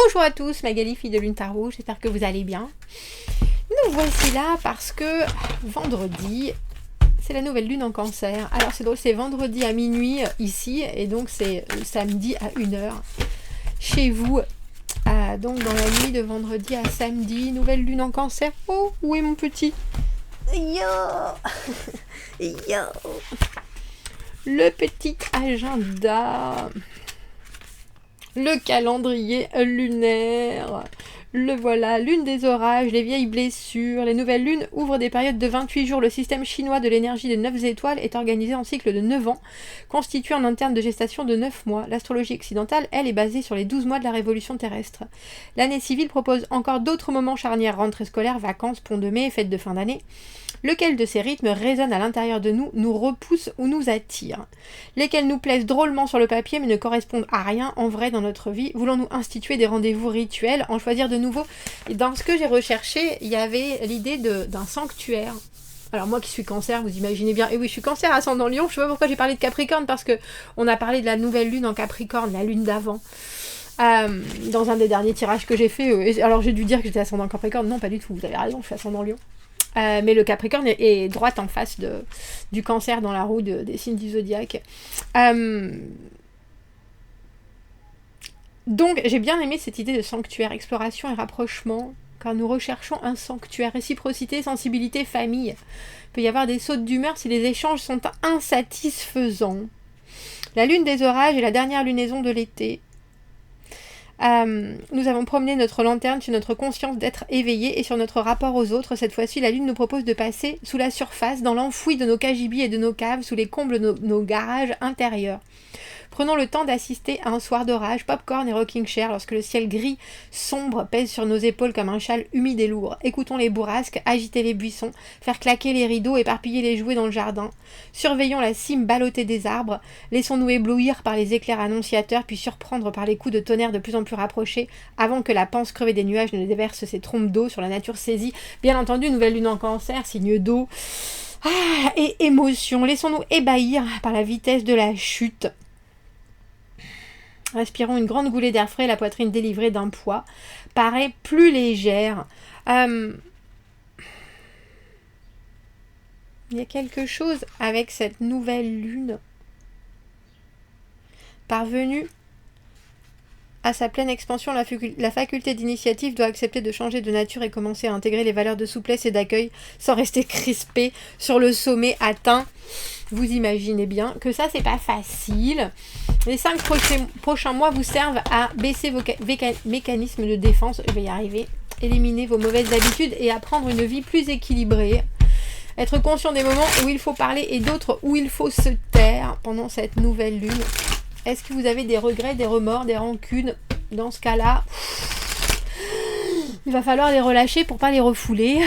Bonjour à tous, Magali, fille de Lune Tarot, j'espère que vous allez bien. Nous voici là parce que vendredi, c'est la nouvelle lune en Cancer. Alors c'est drôle, c'est vendredi à minuit ici, et donc c'est samedi à 1h chez vous. Donc dans la nuit de vendredi à samedi, nouvelle lune en Cancer. Oh, où est mon petit? Yo Yo Le petit agenda, le calendrier lunaire, le voilà, lune des orages, les vieilles blessures, les nouvelles lunes ouvrent des périodes de 28 jours. Le système chinois de l'énergie des 9 étoiles est organisé en cycle de 9 ans, constitué en interne de gestation de 9 mois. L'astrologie occidentale, elle, est basée sur les 12 mois de la révolution terrestre. L'année civile propose encore d'autres moments charnières, rentrée scolaire, vacances, pont de mai, fête de fin d'année. Lequel de ces rythmes résonne à l'intérieur de nous, nous repousse ou nous attire? Lesquels nous plaisent drôlement sur le papier mais ne correspondent à rien en vrai dans notre vie? Voulons-nous instituer des rendez-vous rituels, en choisir de nouveaux? Et dans ce que j'ai recherché, il y avait l'idée d'un sanctuaire. Alors moi qui suis Cancer, vous imaginez bien, et oui je suis Cancer ascendant Lion, je sais pas pourquoi j'ai parlé de Capricorne, parce que on a parlé de la nouvelle lune en Capricorne, la lune d'avant. Dans un des derniers tirages que j'ai fait, alors j'ai dû dire que j'étais ascendant Capricorne, non pas du tout, vous avez raison, je suis ascendant Lion. Mais le Capricorne est droite en face du Cancer dans la roue des signes du zodiaque. Donc j'ai bien aimé cette idée de sanctuaire, exploration et rapprochement, car nous recherchons un sanctuaire, réciprocité, sensibilité, famille. Il peut y avoir des sautes d'humeur si les échanges sont insatisfaisants. La lune des orages est la dernière lunaison de l'été. Nous avons promené notre lanterne sur notre conscience d'être éveillé et sur notre rapport aux autres. Cette fois-ci, la lune nous propose de passer sous la surface, dans l'enfoui de nos cagibis et de nos caves, sous les combles de nos garages intérieurs. Prenons le temps d'assister à un soir d'orage, popcorn et rocking chair, lorsque le ciel gris sombre pèse sur nos épaules comme un châle humide et lourd. Écoutons les bourrasques, agiter les buissons, faire claquer les rideaux, éparpiller les jouets dans le jardin. Surveillons la cime ballottée des arbres, laissons-nous éblouir par les éclairs annonciateurs, puis surprendre par les coups de tonnerre de plus en plus rapprochés, avant que la panse crevée des nuages ne déverse ses trompes d'eau sur la nature saisie. Bien entendu, nouvelle lune en Cancer, signe d'eau. Et émotion, laissons-nous ébahir par la vitesse de la chute. Respirons une grande goulée d'air frais, la poitrine délivrée d'un poids paraît plus légère. Il y a quelque chose avec cette nouvelle lune parvenue à sa pleine expansion. La faculté d'initiative doit accepter de changer de nature et commencer à intégrer les valeurs de souplesse et d'accueil sans rester crispé sur le sommet atteint. Vous imaginez bien que ça, c'est pas facile. Les 5 prochains mois vous servent à baisser vos mécanismes de défense, je vais y arriver, éliminer vos mauvaises habitudes et apprendre une vie plus équilibrée. Être conscient des moments où il faut parler et d'autres où il faut se taire pendant cette nouvelle lune. Est-ce que vous avez des regrets, des remords, des rancunes? Dans ce cas-là, il va falloir les relâcher pour pas les refouler.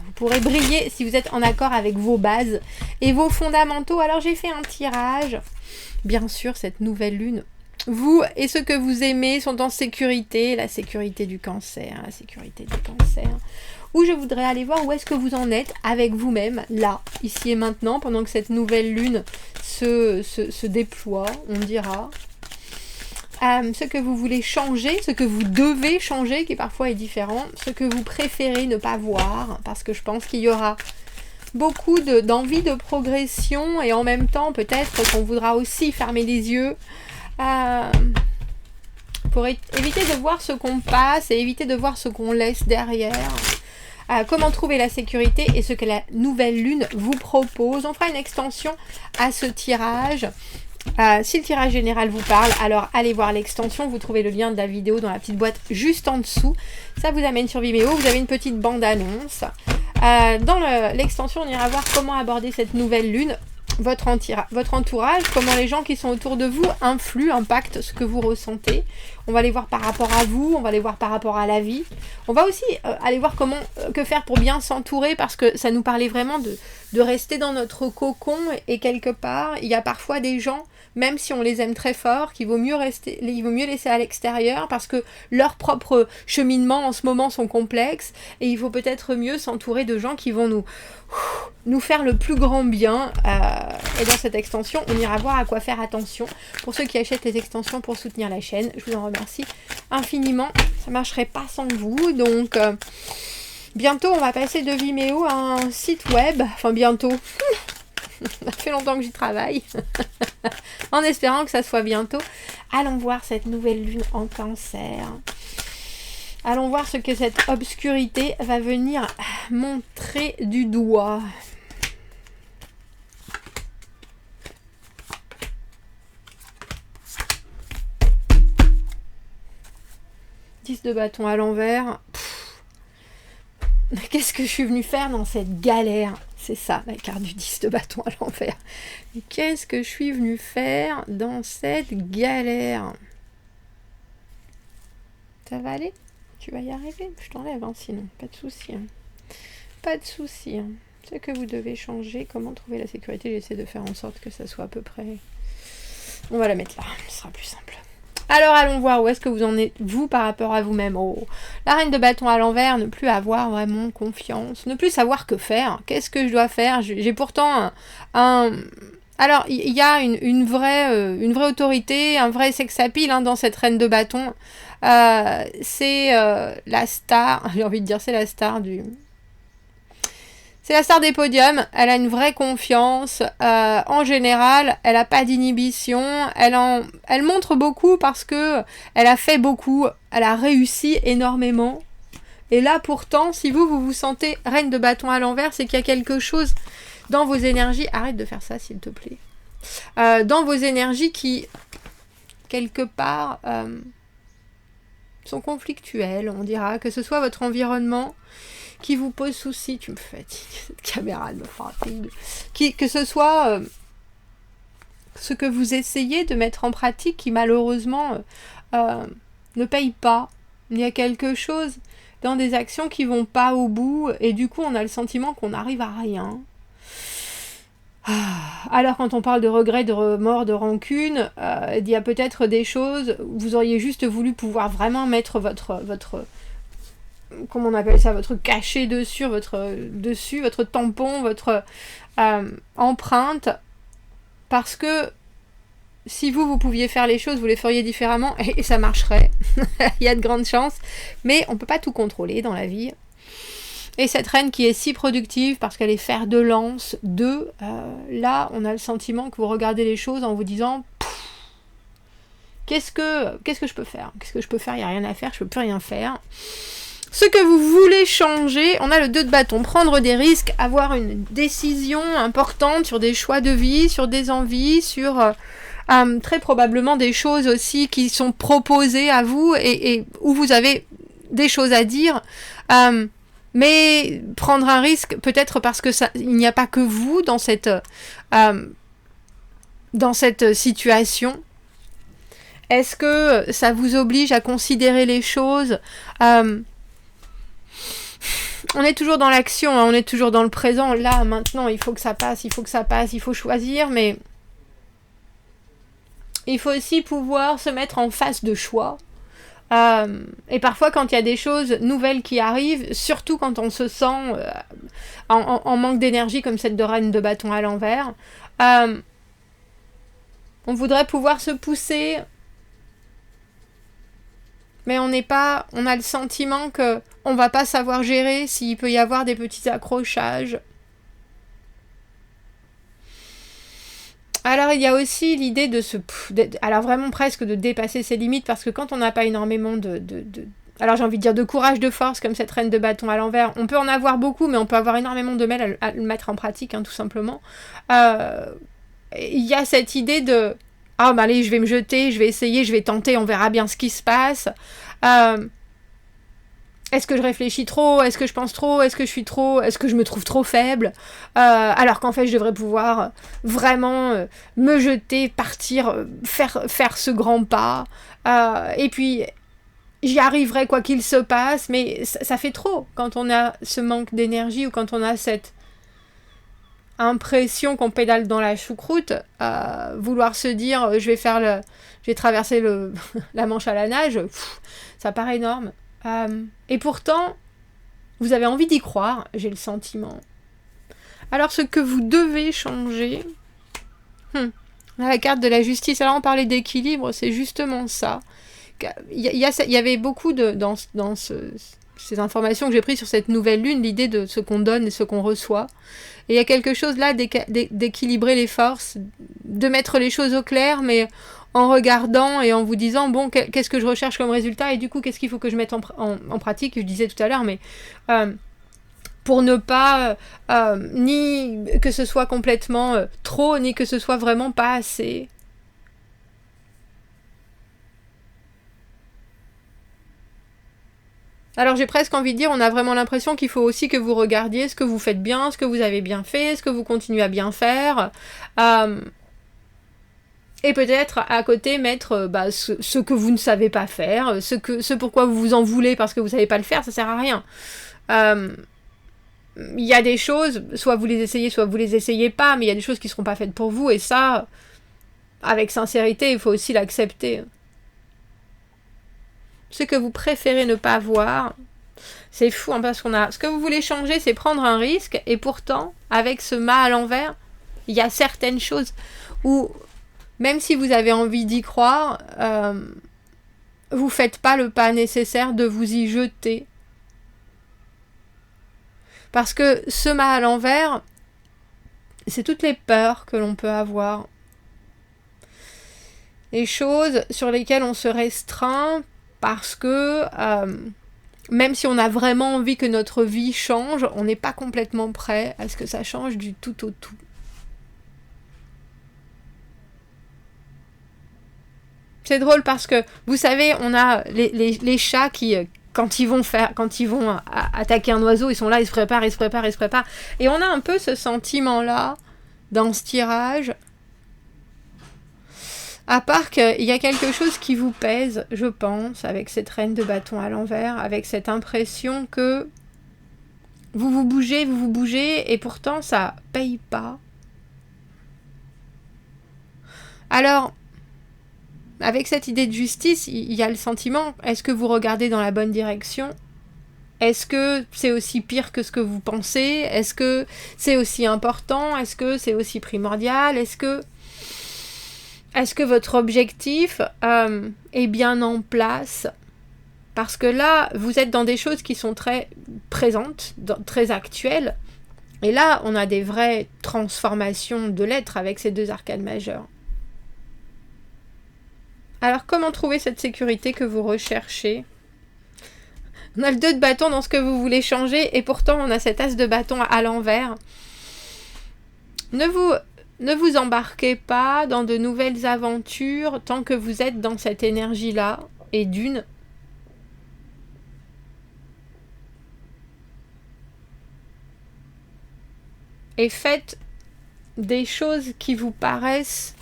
Vous pourrez briller si vous êtes en accord avec vos bases et vos fondamentaux. Alors j'ai fait un tirage. Bien sûr, cette nouvelle lune, vous et ceux que vous aimez sont en sécurité. La sécurité du Cancer, la sécurité du Cancer. Où je voudrais aller voir où est-ce que vous en êtes avec vous-même, là, ici et maintenant, pendant que cette nouvelle lune se déploie, on dira. Ce que vous voulez changer, ce que vous devez changer, qui parfois est différent, ce que vous préférez ne pas voir, parce que je pense qu'il y aura beaucoup d'envie de progression, et en même temps, peut-être qu'on voudra aussi fermer les yeux pour éviter de voir ce qu'on passe et éviter de voir ce qu'on laisse derrière. Comment trouver la sécurité et ce que la nouvelle lune vous propose. On fera une extension à ce tirage. Si le tirage général vous parle, alors allez voir l'extension. Vous trouvez le lien de la vidéo dans la petite boîte juste en dessous. Ça vous amène sur Vimeo. Vous avez une petite bande-annonce. Dans l'extension, on ira voir comment aborder cette nouvelle lune. Votre entourage, comment les gens qui sont autour de vous impactent ce que vous ressentez. On va les voir par rapport à vous, on va les voir par rapport à la vie. On va aussi aller voir que faire pour bien s'entourer, parce que ça nous parlait vraiment de rester dans notre cocon, et quelque part, il y a parfois des gens même si on les aime très fort, qu'il vaut mieux laisser à l'extérieur parce que leurs propres cheminements en ce moment sont complexes et il faut peut-être mieux s'entourer de gens qui vont nous faire le plus grand bien. Et dans cette extension, on ira voir à quoi faire attention. Pour ceux qui achètent les extensions pour soutenir la chaîne, je vous en remercie infiniment. Ça marcherait pas sans vous. Donc, bientôt, on va passer de Vimeo à un site web. Enfin, bientôt. Ça fait longtemps que j'y travaille. En espérant que ça soit bientôt. Allons voir cette nouvelle lune en Cancer. Allons voir ce que cette obscurité va venir montrer du doigt. De bâton à l'envers. Qu'est-ce que je suis venue faire dans cette galère? C'est ça, la carte du 10 de bâton à l'envers. Mais qu'est-ce que je suis venue faire dans cette galère? Ça va aller? Tu vas y arriver? Je t'enlève, hein, sinon. Pas de souci. Hein. Pas de souci. Hein. Ce que vous devez changer, comment trouver la sécurité, j'essaie de faire en sorte que ça soit à peu près... On va la mettre là, ce sera plus simple. Alors allons voir où est-ce que vous en êtes, vous, par rapport à vous-même. Oh, la reine de bâton à l'envers, ne plus avoir vraiment confiance, ne plus savoir que faire. Qu'est-ce que je dois faire? J'ai pourtant Alors, il y a une vraie autorité, un vrai sex appeal dans cette reine de bâton. C'est la star, j'ai envie de dire, c'est la star du... C'est la star des podiums, elle a une vraie confiance, en général, elle n'a pas d'inhibition, elle montre beaucoup parce que elle a fait beaucoup, elle a réussi énormément. Et là pourtant, si vous vous sentez reine de bâton à l'envers, c'est qu'il y a quelque chose dans vos énergies, arrête de faire ça s'il te plaît, dans vos énergies qui, quelque part, sont conflictuelles, on dira, que ce soit votre environnement, qui vous pose souci, tu me fatigues, cette caméra me fatigue, que ce soit ce que vous essayez de mettre en pratique qui malheureusement ne paye pas. Il y a quelque chose dans des actions qui vont pas au bout et du coup on a le sentiment qu'on n'arrive à rien. Alors quand on parle de regrets, de remords, de rancune, il y a peut-être des choses, vous auriez juste voulu pouvoir vraiment mettre votre comment on appelle ça, votre cachet dessus, votre tampon, votre empreinte, parce que si vous pouviez faire les choses, vous les feriez différemment, et ça marcherait, il y a de grandes chances, mais on ne peut pas tout contrôler dans la vie. Et cette reine qui est si productive, parce qu'elle est fer de lance, là, on a le sentiment que vous regardez les choses en vous disant... Qu'est-ce que je peux faire? Qu'est-ce que je peux faire? Il n'y a rien à faire, je ne peux plus rien faire. Ce que vous voulez changer, on a le 2 de bâton, prendre des risques, avoir une décision importante sur des choix de vie, sur des envies, sur très probablement des choses aussi qui sont proposées à vous et où vous avez des choses à dire. Mais prendre un risque, peut-être parce que il n'y a pas que vous dans cette situation. Est-ce que ça vous oblige à considérer les choses on est toujours dans l'action, on est toujours dans le présent. Là, maintenant, il faut que ça passe, il faut choisir, mais il faut aussi pouvoir se mettre en face de choix. Et parfois, quand il y a des choses nouvelles qui arrivent, surtout quand on se sent en manque d'énergie, comme cette de reine de bâton à l'envers, on voudrait pouvoir se pousser... Mais on a le sentiment que on va pas savoir gérer s'il peut y avoir des petits accrochages. Alors il y a aussi l'idée alors vraiment presque de dépasser ses limites, parce que quand on n'a pas énormément alors j'ai envie de dire de courage, de force, comme cette reine de bâton à l'envers, on peut en avoir beaucoup, mais on peut avoir énormément de mal à le mettre en pratique, tout simplement. Il y a cette idée de... Ah, bah allez, je vais me jeter, je vais essayer, je vais tenter, on verra bien ce qui se passe. Est-ce que je réfléchis trop? Est-ce que je pense trop? Est-ce que je suis trop? Est-ce que je me trouve trop faible? Alors qu'en fait, je devrais pouvoir vraiment me jeter, partir, faire ce grand pas. Et puis, j'y arriverai quoi qu'il se passe, mais ça fait trop quand on a ce manque d'énergie ou quand on a cette impression qu'on pédale dans la choucroute, vouloir se dire je vais traverser la Manche à la nage, ça paraît énorme. Et pourtant, vous avez envie d'y croire, j'ai le sentiment. Alors ce que vous devez changer, la carte de la justice, alors on parlait d'équilibre, c'est justement ça. Il y avait beaucoup dans ces informations que j'ai prises sur cette nouvelle lune, l'idée de ce qu'on donne et ce qu'on reçoit. Et il y a quelque chose là d'équilibrer les forces, de mettre les choses au clair, mais en regardant et en vous disant, bon, qu'est-ce que je recherche comme résultat, et du coup, qu'est-ce qu'il faut que je mette en pratique, je disais tout à l'heure, mais pour ne pas, ni que ce soit complètement trop, ni que ce soit vraiment pas assez. Alors j'ai presque envie de dire, on a vraiment l'impression qu'il faut aussi que vous regardiez ce que vous faites bien, ce que vous avez bien fait, ce que vous continuez à bien faire. Et peut-être à côté mettre ce que vous ne savez pas faire, ce pourquoi vous vous en voulez parce que vous ne savez pas le faire, ça sert à rien. Il y a des choses, soit vous les essayez, soit vous les essayez pas, mais il y a des choses qui ne seront pas faites pour vous, et ça, avec sincérité, il faut aussi l'accepter. Ce que vous préférez ne pas voir, c'est fou, hein, parce ce que vous voulez changer, c'est prendre un risque, et pourtant, avec ce mât à l'envers, il y a certaines choses où, même si vous avez envie d'y croire, vous faites pas le pas nécessaire de vous y jeter. Parce que ce mât à l'envers, c'est toutes les peurs que l'on peut avoir. Les choses sur lesquelles on se restreint parce que même si on a vraiment envie que notre vie change, on n'est pas complètement prêt à ce que ça change du tout au tout. C'est drôle parce que, vous savez, on a les chats qui, quand ils vont attaquer un oiseau, ils sont là, ils se préparent. Et on a un peu ce sentiment-là, dans ce tirage. À part qu'il y a quelque chose qui vous pèse, je pense, avec cette reine de bâton à l'envers, avec cette impression que vous vous bougez, et pourtant ça paye pas. Alors, avec cette idée de justice, il y a le sentiment, est-ce que vous regardez dans la bonne direction ? Est-ce que c'est aussi pire que ce que vous pensez ? Est-ce que c'est aussi important ? Est-ce que c'est aussi primordial ? Est-ce que votre objectif est bien en place ? Parce que là, vous êtes dans des choses qui sont très présentes, très actuelles. Et là, on a des vraies transformations de l'être avec ces deux arcanes majeures. Alors, comment trouver cette sécurité que vous recherchez ? On a le 2 de bâton dans ce que vous voulez changer, et pourtant, on a cet as de bâton à l'envers. Ne vous embarquez pas dans de nouvelles aventures tant que vous êtes dans cette énergie-là, et d'une. Et faites des choses qui vous paraissent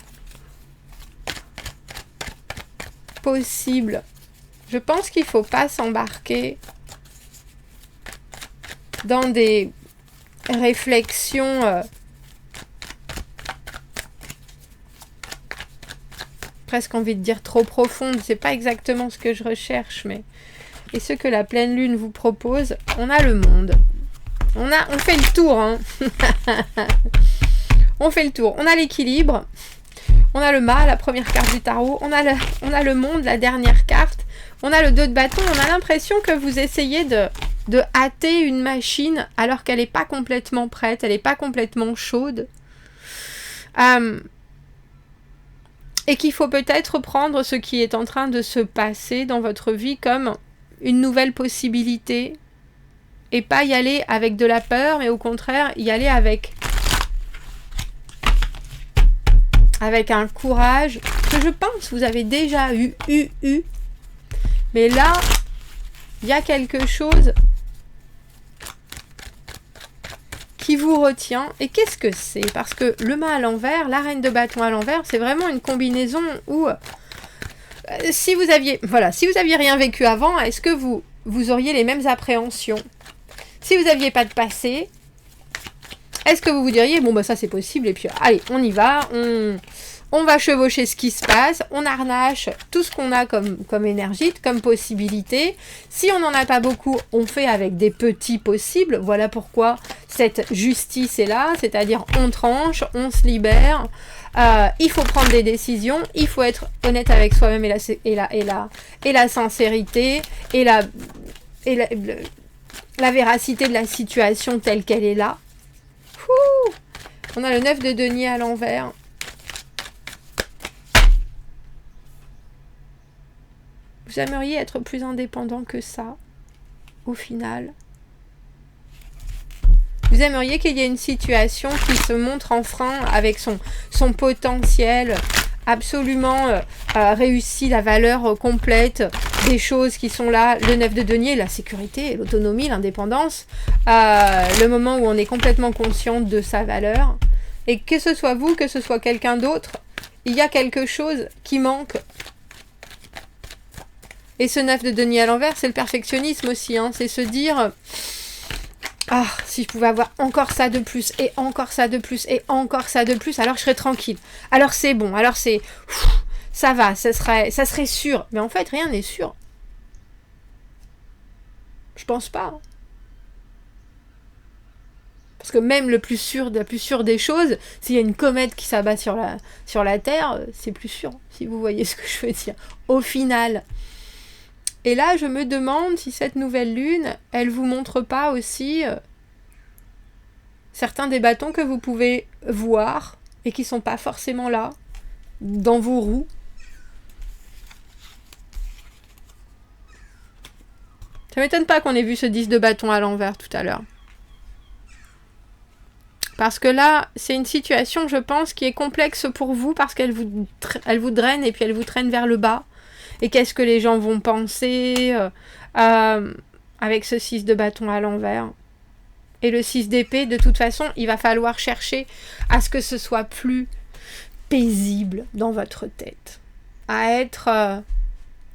possibles. Je pense qu'il ne faut pas s'embarquer dans des réflexions presque envie de dire trop profondes. C'est pas exactement ce que je recherche, mais et ce que la pleine lune vous propose. On a le monde. On fait le tour, hein. On fait le tour. On a l'équilibre. On a le mât, la première carte du tarot. On a le monde, la dernière carte. On a le 2 de bâton. On a l'impression que vous essayez de hâter une machine alors qu'elle n'est pas complètement prête. Elle n'est pas complètement chaude. Et qu'il faut peut-être prendre ce qui est en train de se passer dans votre vie comme une nouvelle possibilité. Et pas y aller avec de la peur, mais au contraire, y aller avec un courage que je pense vous avez déjà eu. Mais là, il y a quelque chose qui vous retient. Et qu'est-ce que c'est ? Parce que le mât à l'envers, la reine de bâton à l'envers, c'est vraiment une combinaison où si vous aviez rien vécu avant, est-ce que vous auriez les mêmes appréhensions ? Si vous n'aviez pas de passé, est-ce que vous vous diriez, bon bah ça c'est possible, et puis allez, on y va, on va chevaucher ce qui se passe, on harnache tout ce qu'on a comme énergie, comme possibilité. Si on n'en a pas beaucoup, on fait avec des petits possibles. Voilà pourquoi cette justice est là, c'est-à-dire on tranche, on se libère. Il faut prendre des décisions, il faut être honnête avec soi-même et la sincérité et la véracité de la situation telle qu'elle est là. Ouh, on a le 9 de denier à l'envers. Vous aimeriez être plus indépendant que ça, au final. Vous aimeriez qu'il y ait une situation qui se montre en frein avec son potentiel absolument réussi, la valeur complète des choses qui sont là, le 9 de denier, la sécurité, l'autonomie, l'indépendance, le moment où on est complètement conscient de sa valeur. Et que ce soit vous, que ce soit quelqu'un d'autre, il y a quelque chose qui manque. Et ce 9 de denier à l'envers, c'est le perfectionnisme aussi, hein. C'est se dire, ah, si je pouvais avoir encore ça de plus, et encore ça de plus, et encore ça de plus, alors je serais tranquille. Alors c'est bon, alors c'est, ça va, ça serait sûr. Mais en fait, rien n'est sûr. Je pense pas. Hein. Parce que même la plus sûre des choses, s'il y a une comète qui s'abat sur la Terre, c'est plus sûr, si vous voyez ce que je veux dire. Au final. Et là, je me demande si cette nouvelle lune, elle vous montre pas aussi certains des bâtons que vous pouvez voir et qui sont pas forcément là, dans vos roues. Ça m'étonne pas qu'on ait vu ce 10 de bâton à l'envers tout à l'heure. Parce que là, c'est une situation, je pense, qui est complexe pour vous parce qu'elle vous draine et puis elle vous traîne vers le bas. Et qu'est-ce que les gens vont penser avec ce 6 de bâton à l'envers. Et le 6 d'épée, de toute façon, il va falloir chercher à ce que ce soit plus paisible dans votre tête. À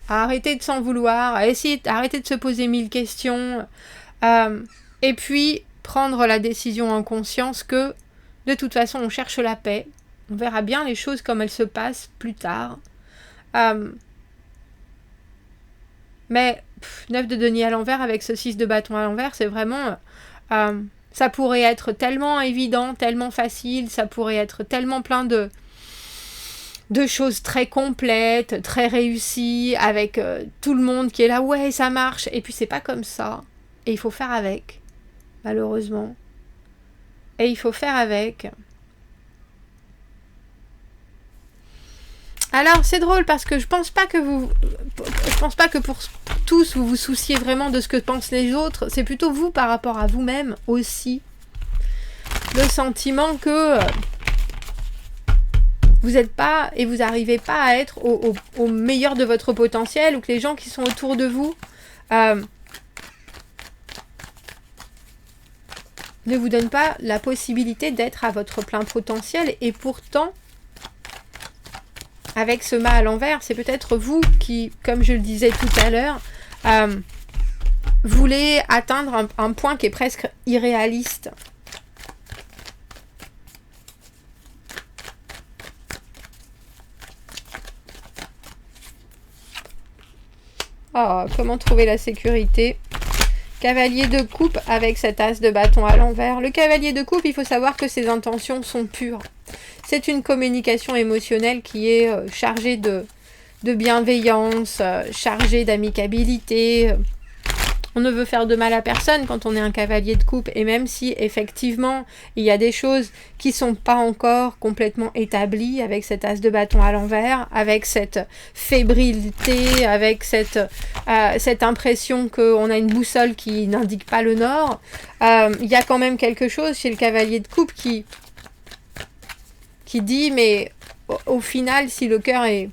arrêter de s'en vouloir, à essayer d'arrêter de se poser 1000 questions. Et puis, prendre la décision en conscience que, de toute façon, on cherche la paix. On verra bien les choses comme elles se passent plus tard. Mais 9 de denier à l'envers avec ce 6 de bâton à l'envers, c'est vraiment... ça pourrait être tellement évident, tellement facile, ça pourrait être tellement plein de choses très complètes, très réussies, avec tout le monde qui est là, ouais, ça marche. Et puis c'est pas comme ça. Et il faut faire avec, malheureusement. Et il faut faire avec... Alors, c'est drôle parce que je pense pas que pour tous vous vous souciez vraiment de ce que pensent les autres. C'est plutôt vous par rapport à vous-même aussi. Le sentiment que vous n'êtes pas et vous n'arrivez pas à être au meilleur de votre potentiel ou que les gens qui sont autour de vous ne vous donnent pas la possibilité d'être à votre plein potentiel et pourtant... Avec ce mât à l'envers, c'est peut-être vous qui, comme je le disais tout à l'heure, voulez atteindre un point qui est presque irréaliste. Oh, comment trouver la sécurité ? Cavalier de coupe avec cet as de bâton à l'envers. Le cavalier de coupe, il faut savoir que ses intentions sont pures. C'est une communication émotionnelle qui est chargée de bienveillance, chargée d'amicabilité. On ne veut faire de mal à personne quand on est un cavalier de coupe. Et même si, effectivement, il y a des choses qui ne sont pas encore complètement établies avec cet as de bâton à l'envers, avec cette fébrilité, avec cette impression qu'on a une boussole qui n'indique pas le nord, il y a quand même quelque chose chez le cavalier de coupe qui dit, mais au final, si le cœur est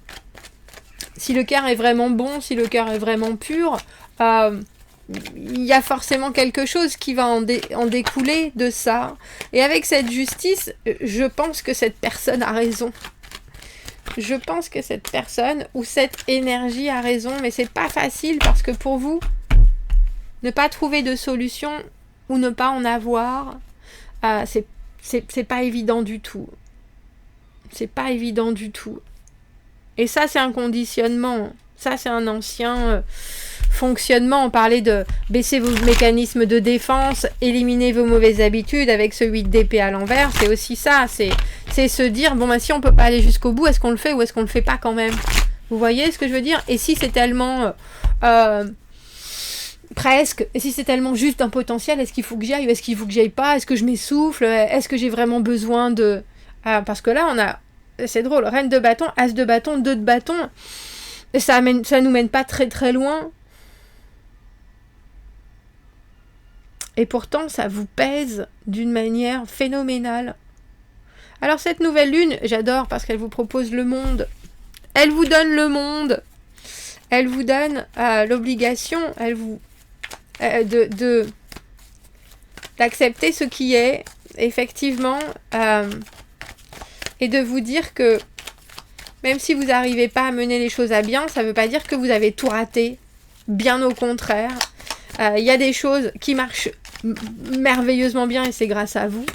vraiment bon, si le cœur est vraiment pur, il y a forcément quelque chose qui va en découler de ça. Et avec cette justice, je pense que cette personne a raison. Je pense que cette personne ou cette énergie a raison, mais c'est pas facile parce que pour vous, ne pas trouver de solution ou ne pas en avoir, c'est c'est pas évident du tout. C'est pas évident du tout. Et ça, c'est un conditionnement. Ça, c'est un ancien fonctionnement. On parlait de baisser vos mécanismes de défense, éliminer vos mauvaises habitudes avec ce 8 d'épée à l'envers. C'est aussi ça. C'est se dire, bon, bah, si on peut pas aller jusqu'au bout, est-ce qu'on le fait ou est-ce qu'on le fait pas quand même? Vous voyez ce que je veux dire? Et si c'est tellement... presque, et si c'est tellement juste un potentiel, est-ce qu'il faut que j'y aille ou est-ce qu'il faut que j'y aille pas? Est-ce que je m'essouffle? Est-ce que j'ai vraiment besoin de... parce que là, on a... C'est drôle, reine de bâton, as de bâton, 2 de bâton. Ça nous mène pas très très loin. Et pourtant, ça vous pèse d'une manière phénoménale. Alors cette nouvelle lune, j'adore parce qu'elle vous propose le monde. Elle vous donne le monde. Elle vous donne l'obligation, elle vous... d'accepter ce qui est, effectivement, et de vous dire que même si vous n'arrivez pas à mener les choses à bien, ça ne veut pas dire que vous avez tout raté. Bien au contraire. Il y a des choses qui marchent merveilleusement bien et c'est grâce à vous.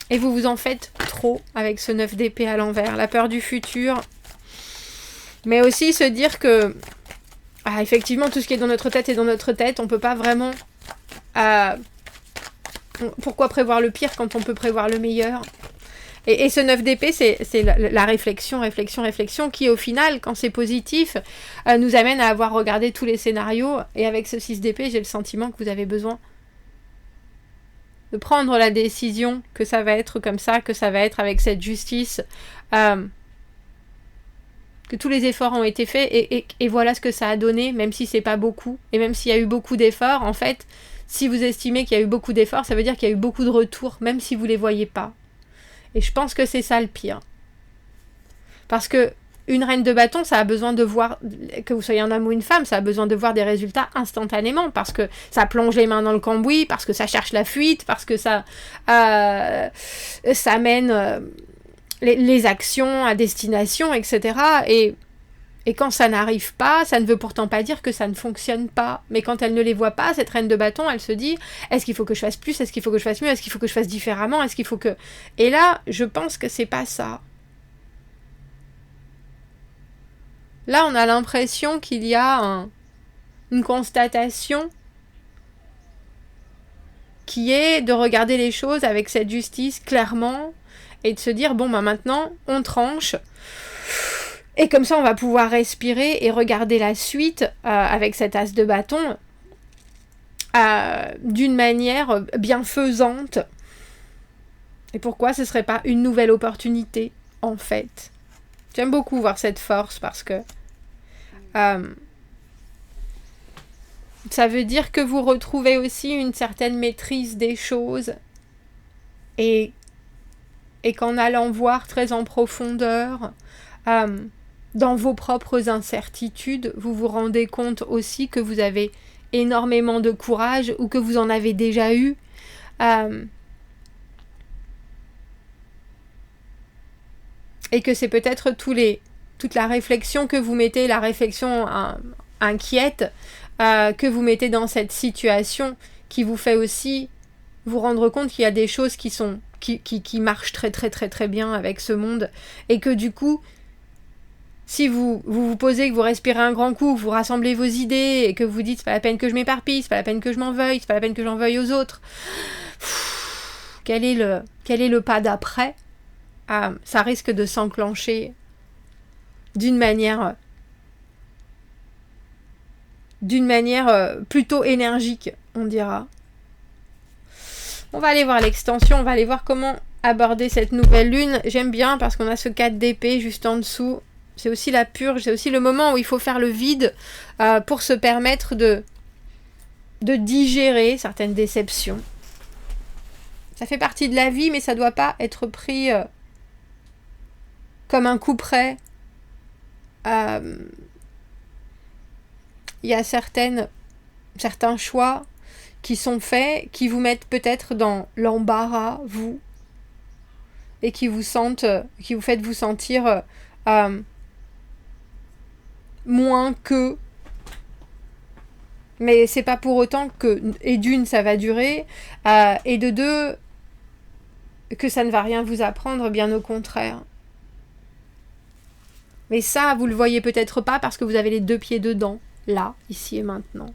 Et vous vous en faites trop avec ce 9 d'épée à l'envers. La peur du futur. Mais aussi se dire que effectivement, tout ce qui est dans notre tête est dans notre tête. On ne peut pas vraiment... pourquoi prévoir le pire quand on peut prévoir le meilleur? Et ce 9 d'épée, c'est la réflexion qui, au final, quand c'est positif, nous amène à avoir regardé tous les scénarios. Et avec ce 6 d'épée, j'ai le sentiment que vous avez besoin de prendre la décision que ça va être comme ça, que ça va être avec cette justice, que tous les efforts ont été faits et voilà ce que ça a donné, même si c'est pas beaucoup. Et même s'il y a eu beaucoup d'efforts, en fait, si vous estimez qu'il y a eu beaucoup d'efforts, ça veut dire qu'il y a eu beaucoup de retours, même si vous les voyez pas. Et je pense que c'est ça le pire. Parce que une reine de bâton, ça a besoin de voir, que vous soyez un homme ou une femme, ça a besoin de voir des résultats instantanément, parce que ça plonge les mains dans le cambouis, parce que ça cherche la fuite, parce que ça mène les actions à destination, etc. Et quand ça n'arrive pas, ça ne veut pourtant pas dire que ça ne fonctionne pas. Mais quand elle ne les voit pas, cette reine de bâton, elle se dit, est-ce qu'il faut que je fasse plus? Est-ce qu'il faut que je fasse mieux? Est-ce qu'il faut que je fasse différemment? Est-ce qu'il faut que... Et là, je pense que c'est pas ça. Là, on a l'impression qu'il y a une constatation qui est de regarder les choses avec cette justice clairement et de se dire, bon, bah maintenant, on tranche. Et comme ça, on va pouvoir respirer et regarder la suite avec cet as de bâton d'une manière bienfaisante. Et pourquoi ce ne serait pas une nouvelle opportunité, en fait? J'aime beaucoup voir cette force parce que ça veut dire que vous retrouvez aussi une certaine maîtrise des choses et qu'en allant voir très en profondeur dans vos propres incertitudes, vous vous rendez compte aussi que vous avez énormément de courage ou que vous en avez déjà eu. Et que c'est peut-être toute la réflexion que vous mettez, la réflexion inquiète que vous mettez dans cette situation qui vous fait aussi vous rendre compte qu'il y a des choses qui marchent très très très très bien avec ce monde et que du coup si vous posez, que vous respirez un grand coup, que vous rassemblez vos idées et que vous dites c'est pas la peine que je m'éparpille, c'est pas la peine que je m'en veuille, c'est pas la peine que j'en veuille aux autres, quel est le pas d'après? Ça risque de s'enclencher d'une manière plutôt énergique, on dira. On va aller voir l'extension, on va aller voir comment aborder cette nouvelle lune. J'aime bien parce qu'on a ce 4 d'épée juste en dessous. C'est aussi la purge, c'est aussi le moment où il faut faire le vide pour se permettre de digérer certaines déceptions. Ça fait partie de la vie, mais ça ne doit pas être pris comme un coup près. Il y a certains choix qui sont faits, qui vous mettent peut-être dans l'embarras, vous, et qui vous faites vous sentir moins que, Mais c'est pas pour autant que, et d'une, ça va durer, et de deux, que ça ne va rien vous apprendre, bien au contraire. Mais ça, vous le voyez peut-être pas parce que vous avez les 2 pieds dedans, là, ici et maintenant.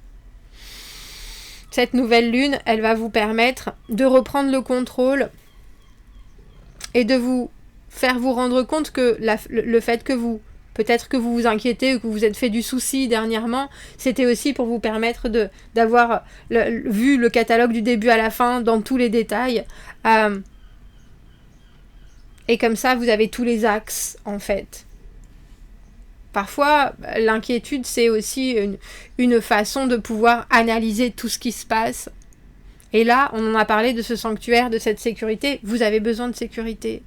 Cette nouvelle lune, elle va vous permettre de reprendre le contrôle et de vous faire vous rendre compte que le fait que vous, peut-être que vous vous inquiétez ou que vous vous êtes fait du souci dernièrement, c'était aussi pour vous permettre d'avoir vu le catalogue du début à la fin dans tous les détails. Et comme ça, vous avez tous les axes, en fait. Parfois, l'inquiétude, c'est aussi une façon de pouvoir analyser tout ce qui se passe. Et là, on en a parlé de ce sanctuaire, de cette sécurité. Vous avez besoin de sécurité.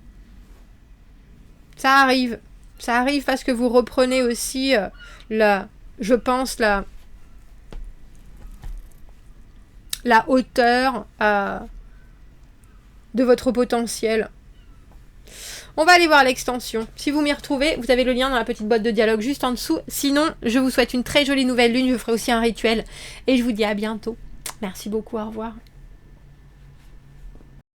Ça arrive. Ça arrive parce que vous reprenez aussi, je pense, la hauteur de votre potentiel. On va aller voir l'extension. Si vous m'y retrouvez, vous avez le lien dans la petite boîte de dialogue juste en dessous. Sinon, je vous souhaite une très jolie nouvelle lune. Je ferai aussi un rituel. Et je vous dis à bientôt. Merci beaucoup. Au revoir.